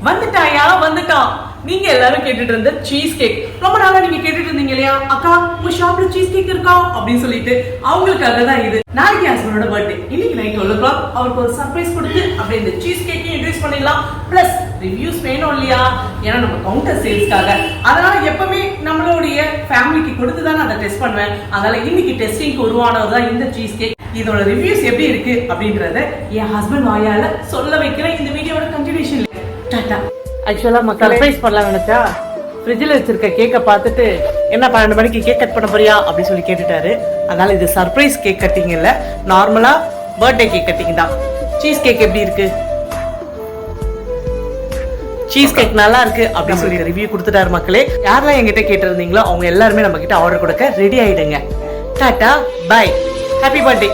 வந்துட்டாயா வந்துட்டான். நீங்க எல்லாரும் கேட்டுட்டு இருந்த சீஸ் கேக் ரொம்ப நாளா நீங்க கேட்டுட்டு இருந்தீங்க இல்லையா, அக்கா உங்க ஷாப்ல சீஸ் கேக் இருக்கா அப்படின்னு சொல்லிட்டு. அவங்களுக்காக தான் இது. நாளைக்கு ஹஸ்பண்டோட பர்த்டே. இன்னைக்கு நைட் 12 o'clock அவருக்கு ஒரு சர்ப்ரைஸ் கொடுத்து அப்படியே இந்த சீஸ் கேக்கையும் இன்ட்ரோடியூஸ் பண்ணிடலாம். பிளஸ் ரிவ்யூஸ் வேணும் இல்லையா, ஏன்னா நம்ம கவுண்டர் சேல்ஸ்க்காக. அதனால எப்பவுமே நம்மளுடைய ஃபேமிலிக்கு கொடுத்து தான் நான் அதை டெஸ்ட் பண்ணுவேன். அதனால இன்னைக்கு டெஸ்டிங்க்கு உருவானது தான் இந்த சீஸ் கேக். இதோட ரிவ்யூஸ் எப்படி இருக்கு அப்படிங்கறத என் ஹஸ்பண்ட் வாயால சொல்ல வைக்கிறேன் இந்த வீடியோட கண்டினியூஷன்ல. டாடா. ஆக்சுவலா சர்ப்ரைஸ் பண்ணலாம் நினைச்சா ஃப்ரிட்ஜில் வச்சிருக்க கேக்கை பார்த்துட்டு என்ன 12 மணிக்கு கேக் கட் பண்ண போறியா அப்படின்னு சொல்லி கேட்டுட்டாரு. அதனால இது சர்ப்ரைஸ் கேக் கட்டிங் இல்ல, நார்மலா பர்த்டே கேக் கட்டிங் தான். சீஸ் கேக் எப்படி இருக்கு? சீஸ் கேக் நல்லா இருக்கு அப்படின்னு சொல்லி ரிவ்யூ கொடுத்துட்டாரு. மக்களே, யாரெல்லாம் என்கிட்ட கேட்டிருந்தீங்களோ அவங்க எல்லாருமே நம்ம கிட்ட ஆர்டர் கொடுக்க ரெடி ஆயிடுங்க. Tata bye, happy birthday.